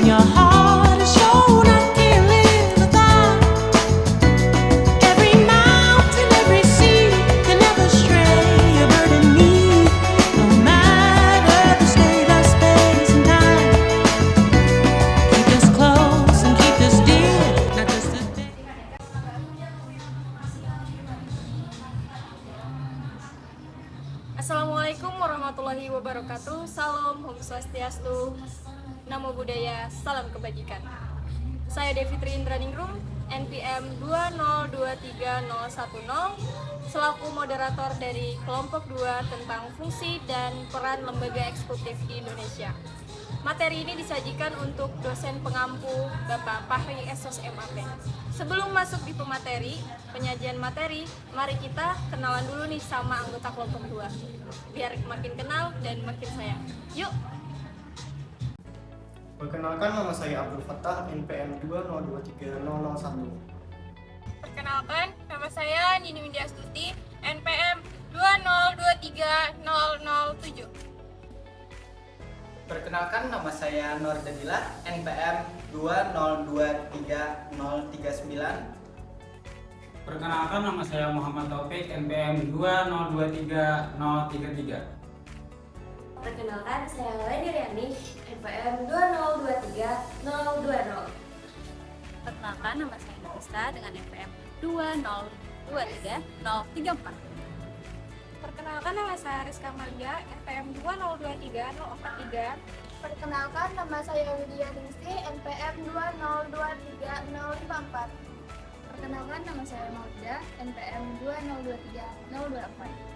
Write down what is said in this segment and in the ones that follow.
in your heart has shown I can't live without. Every mountain, every sea can never stray a bird in me. No matter the state of space and time, keep us close and keep us dear, not just a day. Assalamualaikum warahmatullahi wabarakatuh. Salam Om Swastiastu, Namo Buddhaya, salam kebajikan. Saya Devitri Indraningrum, NPM 2023010, selaku moderator dari kelompok 2 tentang fungsi dan peran lembaga eksekutif di Indonesia. Materi ini disajikan untuk dosen pengampu Bapak Fahri Esos MAP. Sebelum masuk di penyajian materi, mari kita kenalan dulu nih sama anggota kelompok 2, biar makin kenal dan makin sayang. Yuk! Perkenalkan, nama saya Abdul Fattah, NPM 2023001. Perkenalkan, nama saya Nini Windy Astuti, NPM 2023007. Perkenalkan, nama saya Nur Jadilah, NPM 2023039. Perkenalkan, nama saya Muhammad Taufik, NPM 2023033. Perkenalkan, saya Leni Riani, NPM 2023020. Perkenalkan, nama saya Nafisa dengan NPM 2023034. Perkenalkan, nama saya Rizka Marja, NPM 2023043. Perkenalkan, nama saya Widya Ningsi, NPM 2023054. Perkenalkan, nama saya Maudida, NPM 2023024.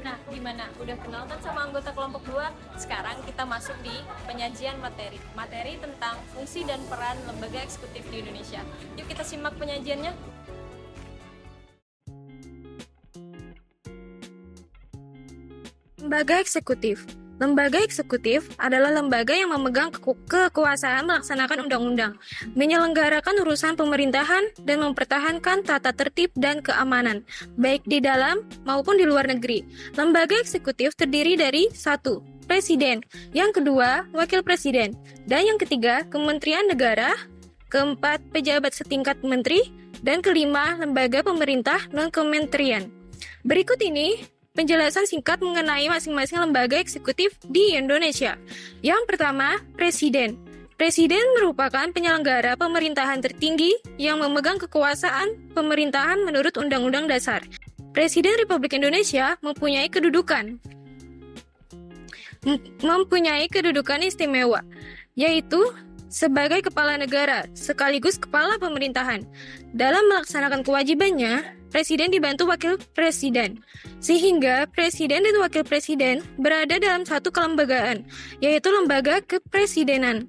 Nah, gimana? Udah kenal kan sama anggota kelompok 2? Sekarang kita masuk di penyajian materi. Materi tentang fungsi dan peran lembaga eksekutif di Indonesia. Yuk kita simak penyajiannya. Lembaga eksekutif. Lembaga eksekutif adalah lembaga yang memegang kekuasaan melaksanakan undang-undang, menyelenggarakan urusan pemerintahan, dan mempertahankan tata tertib dan keamanan, baik di dalam maupun di luar negeri. Lembaga eksekutif terdiri dari 1. Presiden, yang kedua, Wakil Presiden, dan yang ketiga, Kementerian Negara, keempat, pejabat setingkat menteri, dan kelima, lembaga pemerintah non-kementerian. Berikut ini penjelasan singkat mengenai masing-masing lembaga eksekutif di Indonesia. Yang pertama, Presiden. Presiden merupakan penyelenggara pemerintahan tertinggi yang memegang kekuasaan pemerintahan menurut Undang-Undang Dasar. Presiden Republik Indonesia mempunyai kedudukan istimewa, yaitu sebagai kepala negara sekaligus kepala pemerintahan. Dalam melaksanakan kewajibannya, Presiden dibantu Wakil Presiden, sehingga Presiden dan Wakil Presiden berada dalam satu kelembagaan, yaitu Lembaga Kepresidenan.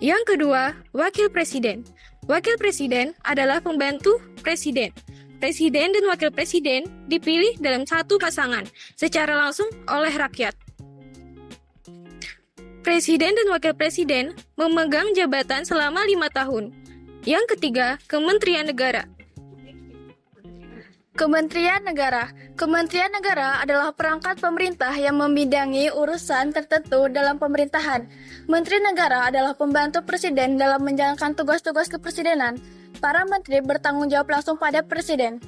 Yang kedua, Wakil Presiden. Wakil Presiden adalah pembantu Presiden. Presiden dan Wakil Presiden dipilih dalam satu pasangan secara langsung oleh rakyat. Presiden dan Wakil Presiden memegang jabatan selama 5 tahun. Yang ketiga, Kementerian Negara. Kementerian Negara. Kementerian Negara adalah perangkat pemerintah yang membidangi urusan tertentu dalam pemerintahan. Menteri Negara adalah pembantu Presiden dalam menjalankan tugas-tugas kepresidenan. Para menteri bertanggung jawab langsung pada Presiden.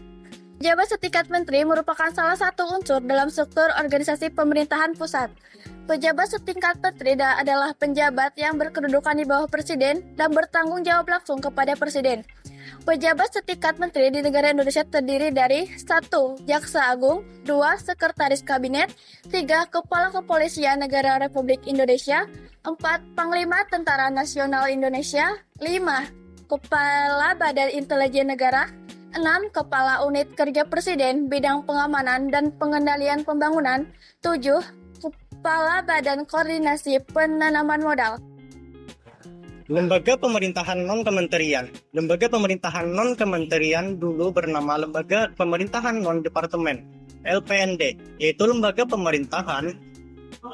Pejabat setingkat menteri merupakan salah satu unsur dalam struktur organisasi pemerintahan pusat. Pejabat setingkat menteri adalah penjabat yang berkedudukan di bawah Presiden dan bertanggung jawab langsung kepada Presiden. Pejabat setingkat menteri di negara Indonesia terdiri dari 1. Jaksa Agung, 2. Sekretaris Kabinet, 3. Kepala Kepolisian Negara Republik Indonesia, 4. Panglima Tentara Nasional Indonesia, 5. Kepala Badan Intelijen Negara, 6. Kepala Unit Kerja Presiden Bidang Pengamanan dan Pengendalian Pembangunan, 7. Kepala Badan Koordinasi Penanaman Modal. Lembaga pemerintahan non-kementerian. Lembaga pemerintahan non-kementerian dulu bernama Lembaga Pemerintahan Non-Departemen, LPND, yaitu lembaga pemerintahan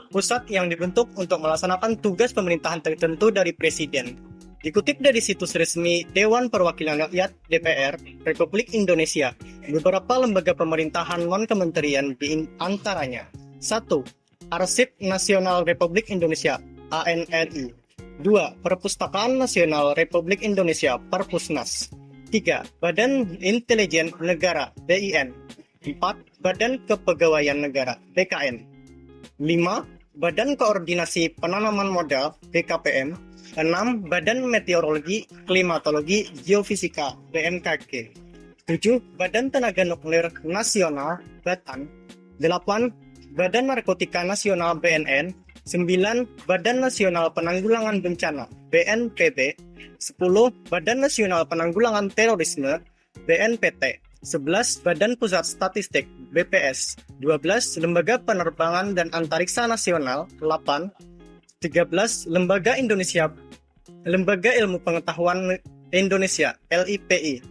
pusat yang dibentuk untuk melaksanakan tugas pemerintahan tertentu dari Presiden. Dikutip dari situs resmi Dewan Perwakilan Rakyat (DPR) Republik Indonesia, beberapa lembaga pemerintahan non-kementerian di antaranya 1. Arsip Nasional Republik Indonesia (ANRI). 2. Perpustakaan Nasional Republik Indonesia Perpusnas. 3. Badan Intelijen Negara BIN. 4. Badan Kepegawaian Negara BKN. 5. Badan Koordinasi Penanaman Modal BKPM. 6. Badan Meteorologi, Klimatologi, Geofisika BMKG. 7. Badan Tenaga Nuklir Nasional Batan. 8. Badan Narkotika Nasional BNN. 9. Badan Nasional Penanggulangan Bencana BNPB. 10. Badan Nasional Penanggulangan Terorisme BNPT. 11. Badan Pusat Statistik BPS. 12. Lembaga Penerbangan dan Antariksa Nasional 8. 13. Lembaga Ilmu Pengetahuan Indonesia LIPI.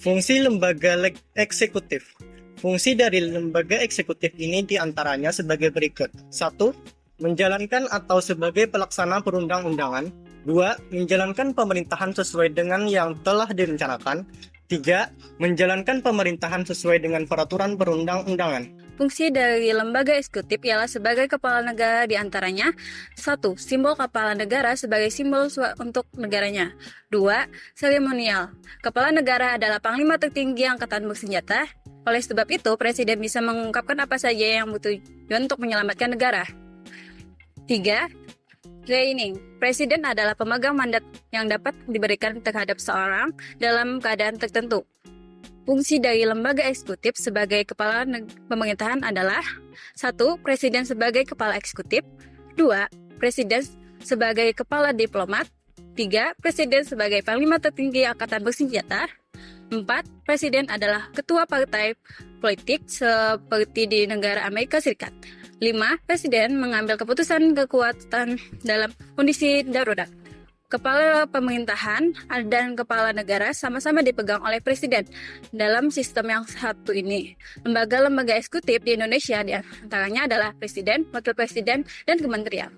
Fungsi lembaga eksekutif. Fungsi dari lembaga eksekutif ini diantaranya sebagai berikut. 1. Menjalankan atau sebagai pelaksana perundang-undangan. 2. Menjalankan pemerintahan sesuai dengan yang telah direncanakan. 3. Menjalankan pemerintahan sesuai dengan peraturan perundang-undangan. Fungsi dari lembaga eksekutif ialah sebagai kepala negara diantaranya 1. Simbol kepala negara sebagai simbol untuk negaranya. 2. Seremonial. Kepala negara adalah panglima tertinggi angkatan bersenjata. Oleh sebab itu, presiden bisa mengungkapkan apa saja yang bertujuan untuk menyelamatkan negara. 3. Training. Presiden adalah pemegang mandat yang dapat diberikan terhadap seorang dalam keadaan tertentu. Fungsi dari lembaga eksekutif sebagai kepala pemerintahan adalah 1. Presiden sebagai kepala eksekutif. 2. Presiden sebagai kepala diplomat. 3. Presiden sebagai panglima tertinggi angkatan bersenjata. 4. Presiden adalah ketua partai politik seperti di negara Amerika Serikat. 5. Presiden mengambil keputusan kekuatan dalam kondisi darurat. Kepala pemerintahan dan kepala negara sama-sama dipegang oleh presiden. Dalam sistem yang satu ini, lembaga-lembaga eksekutif di Indonesia diantaranya adalah presiden, wakil presiden, dan kementerian.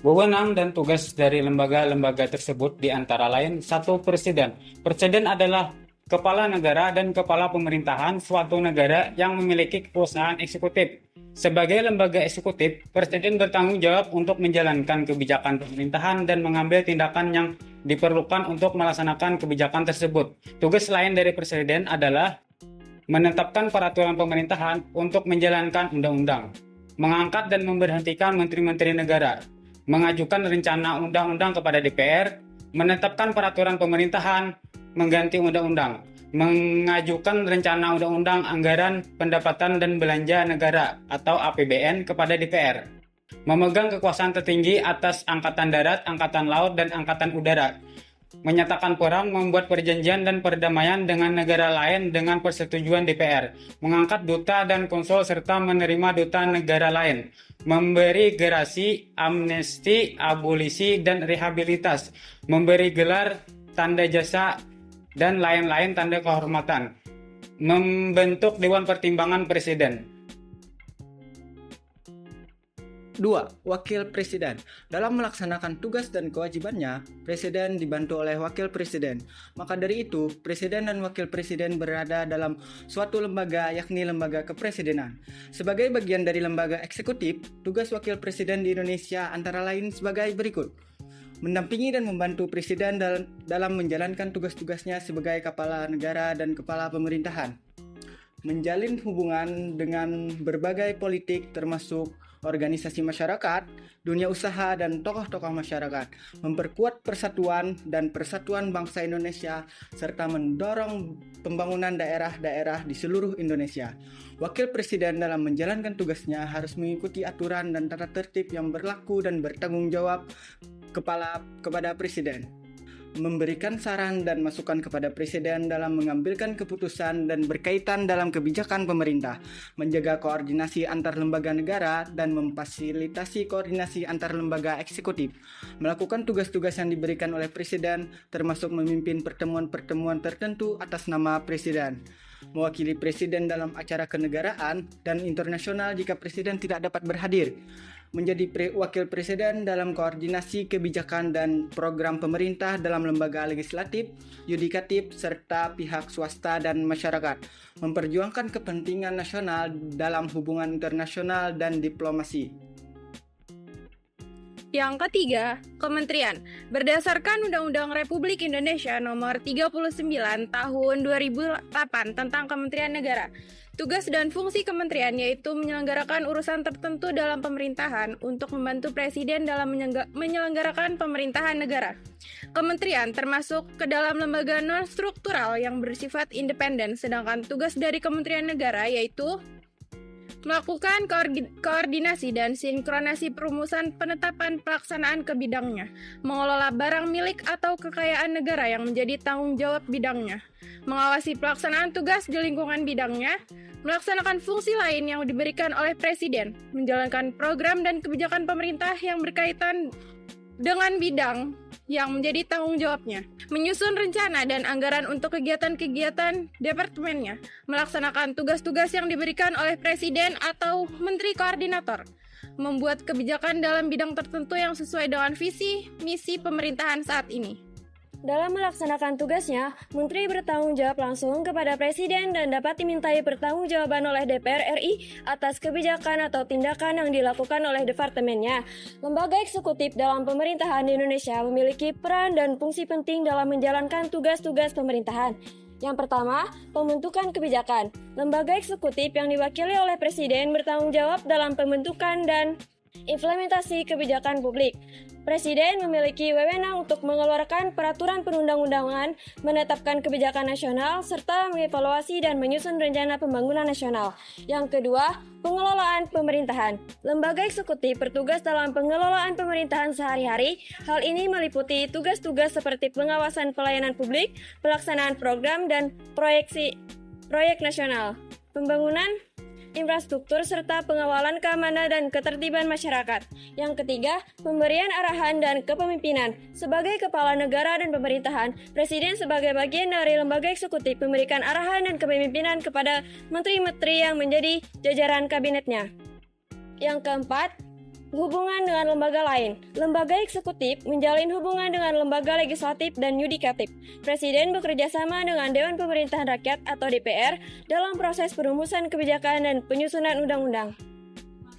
Wewenang dan tugas dari lembaga-lembaga tersebut diantara lain 1. Presiden. Presiden adalah kepala negara dan kepala pemerintahan suatu negara yang memiliki kekuasaan eksekutif. Sebagai lembaga eksekutif, Presiden bertanggung jawab untuk menjalankan kebijakan pemerintahan dan mengambil tindakan yang diperlukan untuk melaksanakan kebijakan tersebut. Tugas lain dari Presiden adalah menetapkan peraturan pemerintahan untuk menjalankan undang-undang, mengangkat dan memberhentikan menteri-menteri negara, mengajukan rencana undang-undang kepada DPR, menetapkan peraturan pemerintahan, mengganti undang-undang, mengajukan rencana undang-undang anggaran pendapatan dan belanja negara atau APBN kepada DPR, memegang kekuasaan tertinggi atas angkatan darat, angkatan laut, dan angkatan udara, menyatakan perang, membuat perjanjian dan perdamaian dengan negara lain dengan persetujuan DPR, mengangkat duta dan konsul serta menerima duta negara lain, memberi gerasi, amnesti, abolisi, dan rehabilitas, memberi gelar, tanda jasa, dan lain-lain tanda kehormatan, membentuk Dewan Pertimbangan Presiden. 2. Wakil Presiden. Dalam melaksanakan tugas dan kewajibannya, Presiden dibantu oleh Wakil Presiden. Maka dari itu, Presiden dan Wakil Presiden berada dalam suatu lembaga, yakni lembaga kepresidenan. Sebagai bagian dari lembaga eksekutif, tugas Wakil Presiden di Indonesia antara lain sebagai berikut. Mendampingi dan membantu Presiden dalam menjalankan tugas-tugasnya sebagai kepala negara dan kepala pemerintahan. Menjalin hubungan dengan berbagai politik termasuk organisasi masyarakat, dunia usaha, dan tokoh-tokoh masyarakat, memperkuat persatuan dan persatuan bangsa Indonesia, serta mendorong pembangunan daerah-daerah di seluruh Indonesia. Wakil Presiden dalam menjalankan tugasnya harus mengikuti aturan dan tata tertib yang berlaku dan bertanggung jawab kepada Presiden, memberikan saran dan masukan kepada Presiden dalam mengambilkan keputusan dan berkaitan dalam kebijakan pemerintah, menjaga koordinasi antar lembaga negara dan memfasilitasi koordinasi antar lembaga eksekutif, melakukan tugas-tugas yang diberikan oleh Presiden, termasuk memimpin pertemuan-pertemuan tertentu atas nama Presiden, mewakili Presiden dalam acara kenegaraan dan internasional jika Presiden tidak dapat berhadir, menjadi wakil presiden dalam koordinasi kebijakan dan program pemerintah dalam lembaga legislatif, yudikatif, serta pihak swasta dan masyarakat, memperjuangkan kepentingan nasional dalam hubungan internasional dan diplomasi. Yang ketiga, kementerian. Berdasarkan Undang-Undang Republik Indonesia Nomor 39 Tahun 2008 tentang Kementerian Negara, tugas dan fungsi kementerian yaitu menyelenggarakan urusan tertentu dalam pemerintahan untuk membantu presiden dalam menyelenggarakan pemerintahan negara. Kementerian termasuk ke dalam lembaga non-struktural yang bersifat independen, sedangkan tugas dari Kementerian Negara yaitu melakukan koordinasi dan sinkronasi perumusan penetapan pelaksanaan ke bidangnya, mengelola barang milik atau kekayaan negara yang menjadi tanggung jawab bidangnya, mengawasi pelaksanaan tugas di lingkungan bidangnya, melaksanakan fungsi lain yang diberikan oleh Presiden, menjalankan program dan kebijakan pemerintah yang berkaitan dengan bidang yang menjadi tanggung jawabnya, menyusun rencana dan anggaran untuk kegiatan-kegiatan departemennya, melaksanakan tugas-tugas yang diberikan oleh Presiden atau Menteri Koordinator, membuat kebijakan dalam bidang tertentu yang sesuai dengan visi, misi pemerintahan saat ini. Dalam melaksanakan tugasnya, Menteri bertanggung jawab langsung kepada Presiden dan dapat dimintai pertanggungjawaban oleh DPR RI atas kebijakan atau tindakan yang dilakukan oleh departemennya. Lembaga eksekutif dalam pemerintahan di Indonesia memiliki peran dan fungsi penting dalam menjalankan tugas-tugas pemerintahan. Yang pertama, pembentukan kebijakan. Lembaga eksekutif yang diwakili oleh Presiden bertanggung jawab dalam pembentukan dan implementasi kebijakan publik. Presiden memiliki wewenang untuk mengeluarkan peraturan perundang-undangan, menetapkan kebijakan nasional, serta mengevaluasi dan menyusun rencana pembangunan nasional. Yang kedua, pengelolaan pemerintahan. Lembaga eksekutif bertugas dalam pengelolaan pemerintahan sehari-hari. Hal ini meliputi tugas-tugas seperti pengawasan pelayanan publik, pelaksanaan program dan proyek nasional, pembangunan infrastruktur, serta pengawalan keamanan dan ketertiban masyarakat. Yang ketiga, pemberian arahan dan kepemimpinan. Sebagai kepala negara dan pemerintahan, Presiden sebagai bagian dari lembaga eksekutif memberikan arahan dan kepemimpinan kepada menteri-menteri yang menjadi jajaran kabinetnya. Yang keempat, hubungan dengan lembaga lain. Lembaga eksekutif menjalin hubungan dengan lembaga legislatif dan yudikatif. Presiden bekerja sama dengan Dewan Pemerintahan Rakyat atau DPR dalam proses perumusan kebijakan dan penyusunan undang-undang.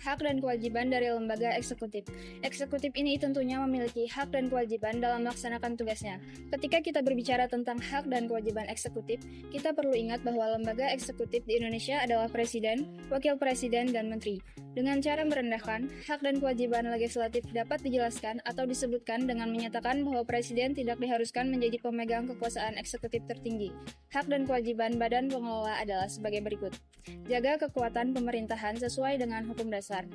Hak dan kewajiban dari lembaga eksekutif. Eksekutif ini tentunya memiliki hak dan kewajiban dalam melaksanakan tugasnya. Ketika kita berbicara tentang hak dan kewajiban eksekutif, kita perlu ingat bahwa lembaga eksekutif di Indonesia adalah Presiden, Wakil Presiden, dan Menteri. Dengan cara merendahkan, hak dan kewajiban legislatif dapat dijelaskan atau disebutkan dengan menyatakan bahwa Presiden tidak diharuskan menjadi pemegang kekuasaan eksekutif tertinggi. Hak dan kewajiban badan pengelola adalah sebagai berikut. Jaga kekuatan pemerintahan sesuai dengan hukum dasar.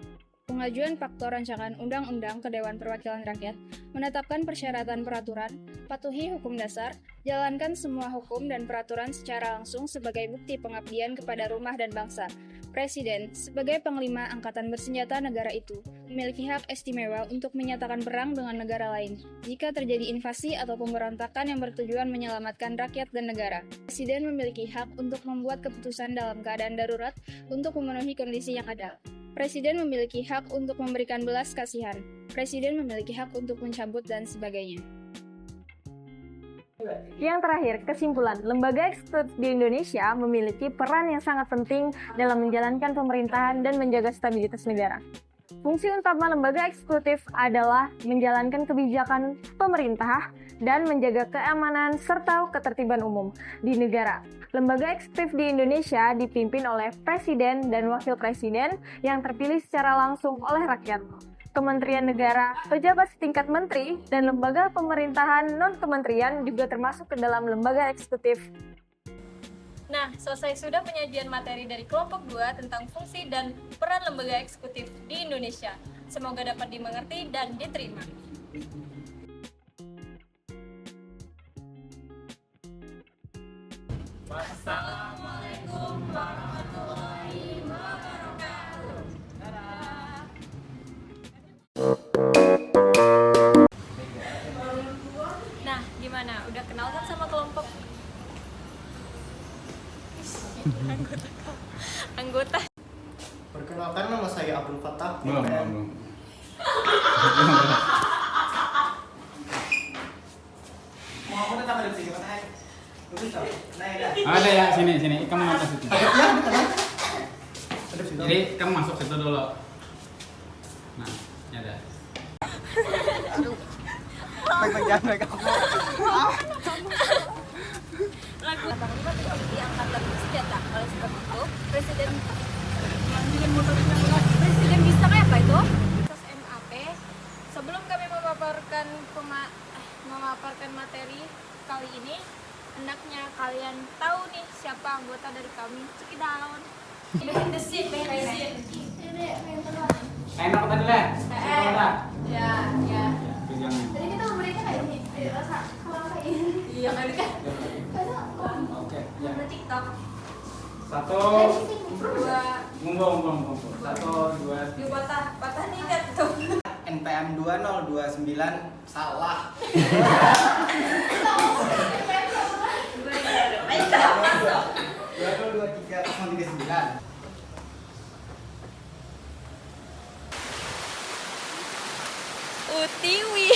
Pengajuan faktor rancangan undang-undang ke Dewan Perwakilan Rakyat, menetapkan persyaratan peraturan, patuhi hukum dasar, jalankan semua hukum dan peraturan secara langsung sebagai bukti pengabdian kepada rumah dan bangsa. Presiden, sebagai panglima angkatan bersenjata negara itu, memiliki hak istimewa untuk menyatakan perang dengan negara lain jika terjadi invasi atau pemberontakan yang bertujuan menyelamatkan rakyat dan negara. Presiden memiliki hak untuk membuat keputusan dalam keadaan darurat untuk memenuhi kondisi yang ada. Presiden memiliki hak untuk memberikan belas kasihan. Presiden memiliki hak untuk mencabut dan sebagainya. Yang terakhir, kesimpulan, lembaga eksekutif di Indonesia memiliki peran yang sangat penting dalam menjalankan pemerintahan dan menjaga stabilitas negara. Fungsi utama lembaga eksekutif adalah menjalankan kebijakan pemerintah dan menjaga keamanan serta ketertiban umum di negara. Lembaga eksekutif di Indonesia dipimpin oleh Presiden dan Wakil Presiden yang terpilih secara langsung oleh rakyat. Kementerian Negara, pejabat setingkat menteri, dan lembaga pemerintahan non-kementerian juga termasuk ke dalam lembaga eksekutif. Nah, selesai sudah penyajian materi dari kelompok 2 tentang fungsi dan peran lembaga eksekutif di Indonesia. Semoga dapat dimengerti dan diterima. Wassalamualaikum warahmatullahi wabarakatuh. Nah, gimana? Udah kenal kan sama kelompok? Anggota. Perkenalkan, nama saya Abdul Fattah. Belum. Ada ya, sini. Kamu masuk situ. Jadi kamu masuk situ dulu. Nah, ini ada. Bagian mereka. Angkatan bersenjata. Oleh sebab itu, Presiden bisa kayak apa itu? MAP. Sebelum kami memaparkan materi kali ini, hendaknya kalian tahu nih siapa anggota dari kami. Check it out. Behind the scene. Enak tadi lah. Ya. Pegangan. Tadi kita memberikan kayak ini, rasa kalau kayak ini. Iya kan kan. Oke. Ya. TikTok. 1, 2, ngumpul. 1, 2, 3. patah nih kan tuh. NPM 2029 salah. 2023 Utiwi.